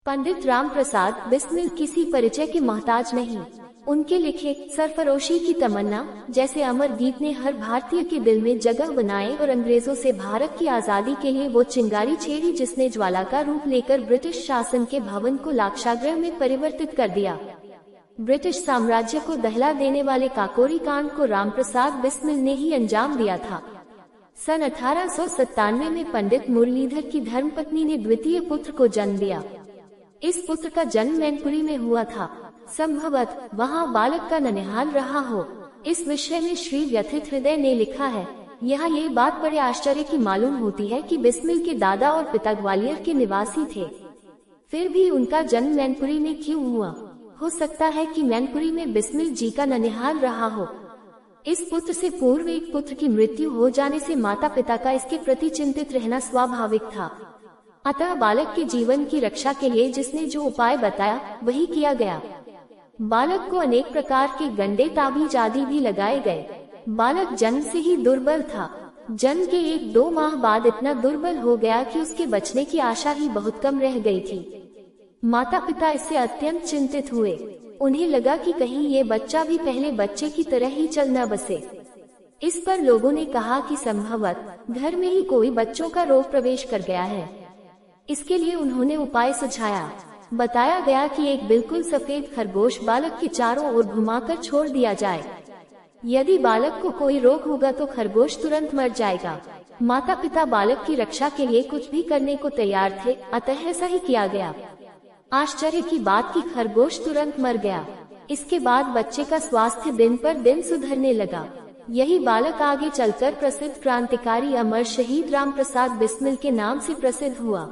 पंडित राम प्रसाद बिस्मिल किसी परिचय के मोहताज नहीं। उनके लिखे सरफरोशी की तमन्ना जैसे अमर गीत ने हर भारतीय के दिल में जगह बनाए और अंग्रेजों से भारत की आजादी के लिए वो चिंगारी छेड़ी जिसने ज्वाला का रूप लेकर ब्रिटिश शासन के भवन को लाक्षागृह में परिवर्तित कर दिया। ब्रिटिश साम्राज्य को दहला देने वाले काकोरी कांड को रामप्रसाद बिस्मिल ने ही अंजाम दिया था। सन 1897 में पंडित मुरलीधर की धर्मपत्नी ने द्वितीय पुत्र को जन्म दिया। इस पुत्र का जन्म मैनपुरी में हुआ था। संभवत वहाँ बालक का ननिहाल रहा हो। इस विषय में श्री व्यथित हृदय ने लिखा है, यहाँ ये बात बड़े आश्चर्य की मालूम होती है कि बिस्मिल के दादा और पिता ग्वालियर के निवासी थे, फिर भी उनका जन्म मैनपुरी में क्यों हुआ? हो सकता है कि मैनपुरी में बिस्मिल जी का ननिहाल रहा हो। इस पुत्र से पूर्व एक पुत्र की मृत्यु हो जाने से माता पिता का इसके प्रति चिंतित रहना स्वाभाविक था। अतः बालक के जीवन की रक्षा के लिए जिसने जो उपाय बताया वही किया गया। बालक को अनेक प्रकार के गंडे ताबीज आदि भी लगाए गए। बालक जन्म से ही दुर्बल था। जन्म के 1-2 माह बाद इतना दुर्बल हो गया कि उसके बचने की आशा ही बहुत कम रह गई थी। माता पिता इससे अत्यंत चिंतित हुए। उन्हें लगा कि कहीं ये बच्चा भी पहले बच्चे की तरह ही चल न बसे। इस पर लोगों ने कहा कि संभवत घर में ही कोई बच्चों का रोग प्रवेश कर गया है। इसके लिए उन्होंने उपाय सुझाया। बताया गया कि एक बिल्कुल सफेद खरगोश बालक के चारों ओर घुमाकर छोड़ दिया जाए। यदि बालक को कोई रोग होगा तो खरगोश तुरंत मर जाएगा। माता पिता बालक की रक्षा के लिए कुछ भी करने को तैयार थे, अतः ऐसा ही किया गया। आश्चर्य की बात कि खरगोश तुरंत मर गया। इसके बाद बच्चे का स्वास्थ्य दिन पर दिन सुधरने लगा। यही बालक आगे चलकर प्रसिद्ध क्रांतिकारी अमर शहीद रामप्रसाद बिस्मिल के नाम से प्रसिद्ध हुआ।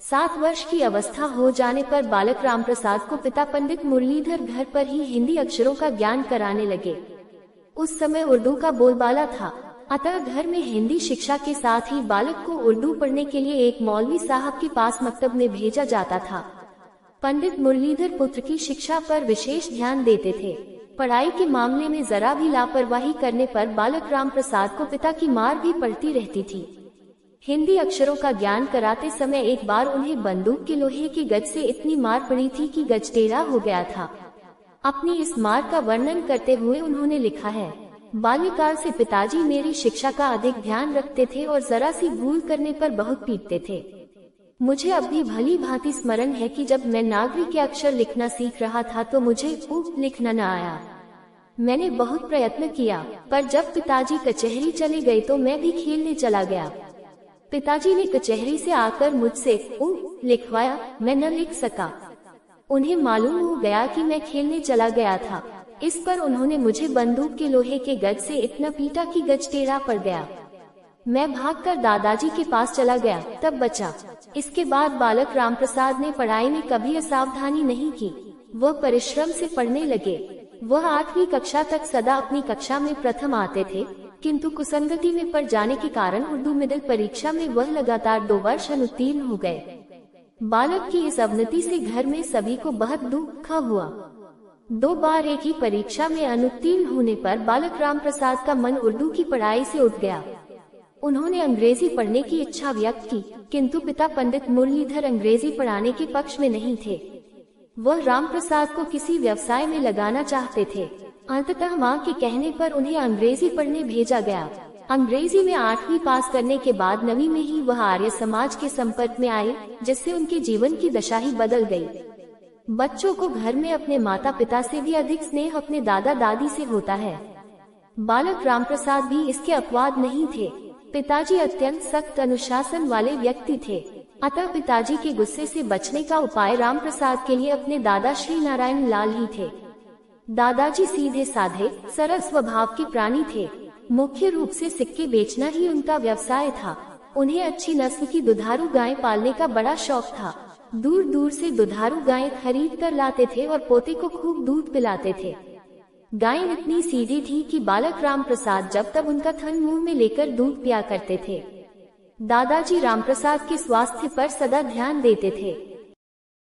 7 वर्ष की अवस्था हो जाने पर बालक रामप्रसाद को पिता पंडित मुरलीधर घर पर ही हिंदी अक्षरों का ज्ञान कराने लगे। उस समय उर्दू का बोलबाला था, अतः घर में हिंदी शिक्षा के साथ ही बालक को उर्दू पढ़ने के लिए एक मौलवी साहब के पास मकतब में भेजा जाता था। पंडित मुरलीधर पुत्र की शिक्षा पर विशेष ध्यान देते थे। पढ़ाई के मामले में जरा भी लापरवाही करने पर बालक रामप्रसाद को पिता की मार भी पड़ती रहती थी। हिंदी अक्षरों का ज्ञान कराते समय एक बार उन्हें बंदूक के लोहे के गज से इतनी मार पड़ी थी कि गज टेढ़ा हो गया था। अपनी इस मार का वर्णन करते हुए उन्होंने लिखा है, बाल्यकाल से पिताजी मेरी शिक्षा का अधिक ध्यान रखते थे और जरा सी भूल करने पर बहुत पीटते थे। मुझे अब भी भली भांति स्मरण है कि जब मैं नागरी के अक्षर लिखना सीख रहा था तो मुझे लिखना न आया। मैंने बहुत प्रयत्न किया, पर जब पिताजी कचहरी चले गए तो मैं भी खेलने चला गया। पिताजी ने कचहरी से आकर मुझसे लिखवाया, मैं न लिख सका। उन्हें मालूम हो गया कि मैं खेलने चला गया था। इस पर उन्होंने मुझे बंदूक के लोहे के गज से इतना पीटा कि गज टेढ़ा पड़ गया। मैं भागकर दादाजी के पास चला गया, तब बचा। इसके बाद बालक रामप्रसाद ने पढ़ाई में कभी असावधानी नहीं की। वह परिश्रम से पढ़ने लगे। वह 8वीं कक्षा तक सदा अपनी कक्षा में प्रथम आते थे, किंतु कुसंगति में पड़ जाने के कारण उर्दू मिडिल परीक्षा में वह लगातार 2 वर्ष अनुत्तीर्ण हो गए। बालक की इस अवनति से घर में सभी को बहुत दुख हुआ। 2 बार एक ही परीक्षा में अनुत्तीर्ण होने पर बालक रामप्रसाद का मन उर्दू की पढ़ाई से उठ गया। उन्होंने अंग्रेजी पढ़ने की इच्छा व्यक्त की, किंतु पिता पंडित मुरलीधर अंग्रेजी पढ़ाने के पक्ष में नहीं थे। वह रामप्रसाद को किसी व्यवसाय में लगाना चाहते थे। अंततः मां के कहने पर उन्हें अंग्रेजी पढ़ने भेजा गया। अंग्रेजी में 8वीं पास करने के बाद 9वीं में ही वह आर्य समाज के संपर्क में आए, जिससे उनके जीवन की दशा ही बदल गई। बच्चों को घर में अपने माता पिता से भी अधिक स्नेह अपने दादा दादी से होता है। बालक रामप्रसाद भी इसके अपवाद नहीं थे। पिताजी अत्यंत सख्त अनुशासन वाले व्यक्ति थे, अतः पिताजी के गुस्से से बचने का उपाय रामप्रसाद के लिए अपने दादा श्री नारायण लाल ही थे। दादाजी सीधे साधे सरल स्वभाव के प्राणी थे। मुख्य रूप से सिक्के बेचना ही उनका व्यवसाय था। उन्हें अच्छी नस्ल की दुधारू गायें पालने का बड़ा शौक था। दूर दूर से दुधारू गायें खरीद कर लाते थे और पोते को खूब दूध पिलाते थे। गायें इतनी सीधी थी कि बालक रामप्रसाद जब तक उनका थन मुंह में लेकर दूध पिया करते थे। दादाजी रामप्रसाद के स्वास्थ्य पर सदा ध्यान देते थे।